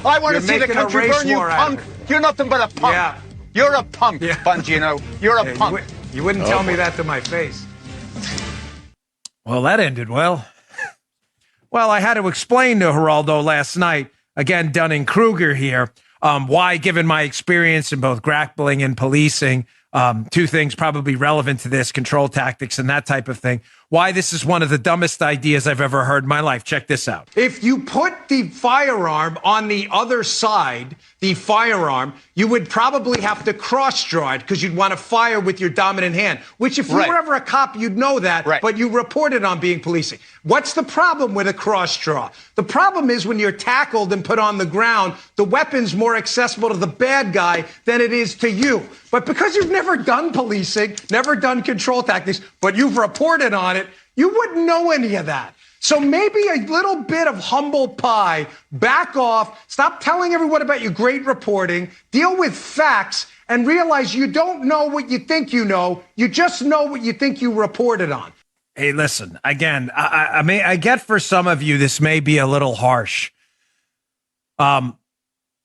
I want to see the making a country race burn, you war out of punk. it. You're nothing but a punk. Yeah. You're a punk, Yeah. Bongino. You're a punk. You wouldn't tell me that to my face. Well, that ended well. Well, I had to explain to Geraldo last night, again, Dunning-Kruger here, why, given my experience in both grappling and policing, two things probably relevant to this, control tactics and that type of thing, why this is one of the dumbest ideas I've ever heard in my life. Check this out. If you put the firearm on the other side, the firearm, you would probably have to cross-draw it because you'd want to fire with your dominant hand, which if you were ever a cop, you'd know that, but you reported on being policing. What's the problem with a cross-draw? The problem is when you're tackled and put on the ground, the weapon's more accessible to the bad guy than it is to you. But because you've never done policing, never done control tactics, but you've reported on it, you wouldn't know any of that. So maybe a little bit of humble pie, back off, stop telling everyone about your great reporting, deal with facts, and realize you don't know what you think you know. You just know what you think you reported on. Hey, listen, again, I get for some of you this may be a little harsh.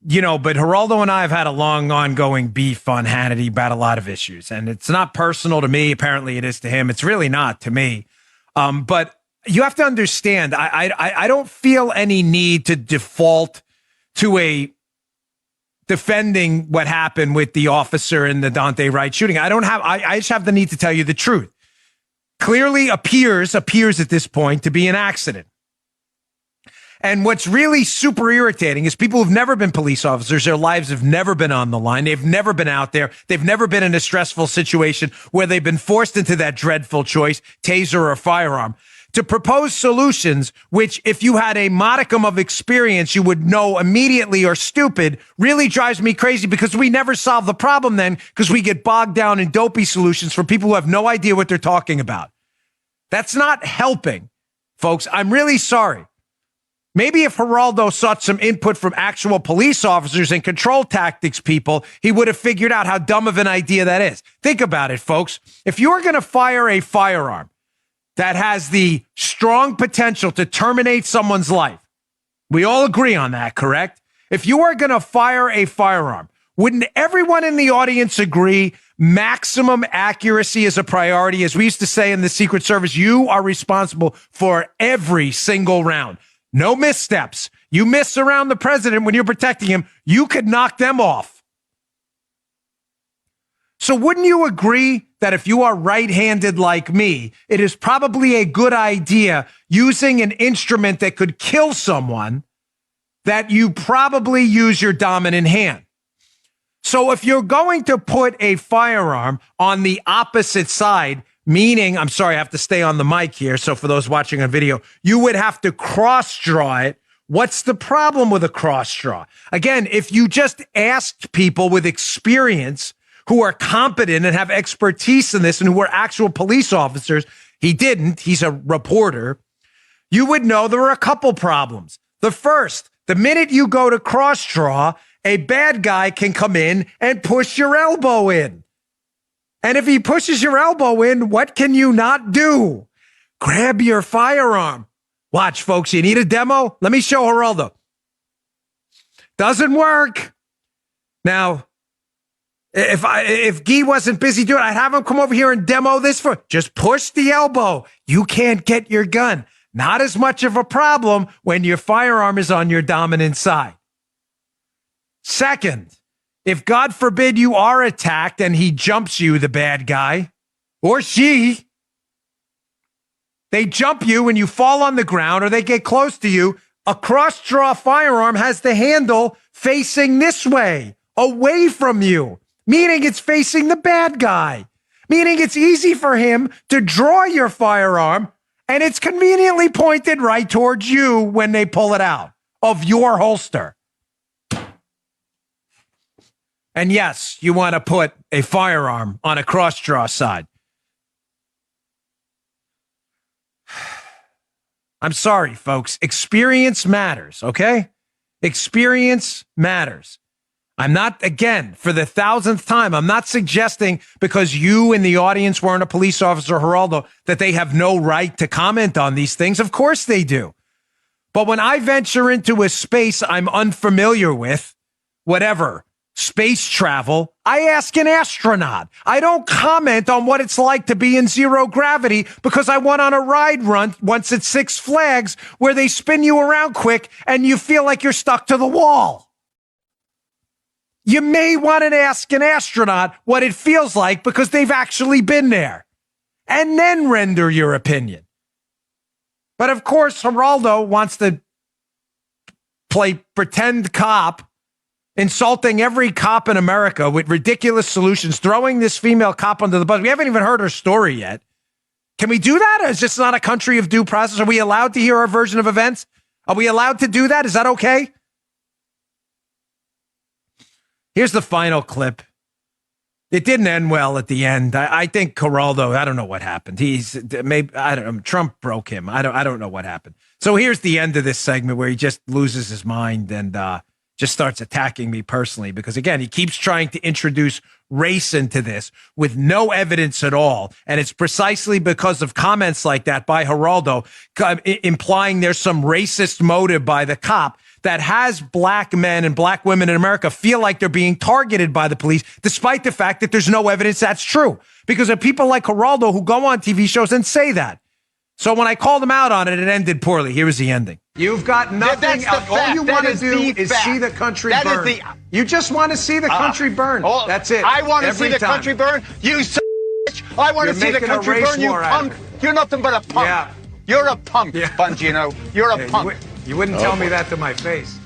You know, but Geraldo and I have had a long ongoing beef on Hannity about a lot of issues. And it's not personal to me. Apparently it is to him. It's really not to me. But you have to understand, I don't feel any need to default to a defending what happened with the officer in the Dante Wright shooting. I just have the need to tell you the truth. Clearly appears at this point to be an accident. And what's really super irritating is people who've never been police officers, their lives have never been on the line. They've never been out there. They've never been in a stressful situation where they've been forced into that dreadful choice, taser or firearm. To propose solutions, which if you had a modicum of experience, you would know immediately are stupid, really drives me crazy because we never solve the problem then because we get bogged down in dopey solutions for people who have no idea what they're talking about. That's not helping, folks. I'm really sorry. Maybe if Geraldo sought some input from actual police officers and control tactics people, he would have figured out how dumb of an idea that is. Think about it, folks. If you're going to fire a firearm that has the strong potential to terminate someone's life, we all agree on that, correct? If you are going to fire a firearm, wouldn't everyone in the audience agree maximum accuracy is a priority? As we used to say in the Secret Service, you are responsible for every single round. No missteps. You miss around the president when you're protecting him, you could knock them off. So wouldn't you agree that if you are right-handed like me, it is probably a good idea using an instrument that could kill someone that you probably use your dominant hand? So if you're going to put a firearm on the opposite side, meaning, I'm sorry, I have to stay on the mic here. So for those watching on video, you would have to cross draw it. What's the problem with a cross draw? Again, if you just asked people with experience who are competent and have expertise in this and who are actual police officers, he didn't, he's a reporter, you would know there were a couple problems. The first, the minute you go to cross draw, a bad guy can come in and push your elbow in. And if he pushes your elbow in, what can you not do? Grab your firearm. Watch, folks. You need a demo? Let me show Geraldo. Doesn't work. Now, if Guy wasn't busy doing it, I'd have him come over here and demo this for just push the elbow. You can't get your gun. Not as much of a problem when your firearm is on your dominant side. Second, if God forbid you are attacked and he jumps you, the bad guy, or she, they jump you and you fall on the ground or they get close to you, a cross-draw firearm has the handle facing this way, away from you, meaning it's facing the bad guy, meaning it's easy for him to draw your firearm and it's conveniently pointed right towards you when they pull it out of your holster. And yes, you want to put a firearm on a cross-draw side. I'm sorry, folks. Experience matters, okay? Experience matters. I'm not, again, for the 1,000th time, I'm not suggesting because you in the audience weren't a police officer, Geraldo, that they have no right to comment on these things. Of course they do. But when I venture into a space I'm unfamiliar with, whatever, space travel, I ask an astronaut. I don't comment on what it's like to be in zero gravity because I went on a ride run once at Six Flags where they spin you around quick and you feel like you're stuck to the wall. You may want to ask an astronaut what it feels like because they've actually been there, and then render your opinion. But of course, Geraldo wants to play pretend cop, insulting every cop in America with ridiculous solutions, throwing this female cop under the bus. We haven't even heard her story yet. Can we do that? Or is this not a country of due process? Are we allowed to hear our version of events? Are we allowed to do that? Is that okay? Here's the final clip. It didn't end well at the end. I think Geraldo, I don't know what happened. Trump broke him. I don't know what happened. So here's the end of this segment where he just loses his mind and just starts attacking me personally because, again, he keeps trying to introduce race into this with no evidence at all. And it's precisely because of comments like that by Geraldo implying there's some racist motive by the cop that has black men and black women in America feel like they're being targeted by the police, despite the fact that there's no evidence that's true. Because of people like Geraldo who go on TV shows and say that. So when I called him out on it, it ended poorly. Here is the ending. You've got nothing. All you want to do is see the country burn. You just want to see the country burn. That's it. I want to see the country burn. You son of a bitch. I want to see the country burn. You punk. You're nothing but a punk. Yeah. You're a punk, Bongino. You're a punk. You wouldn't tell me that to my face.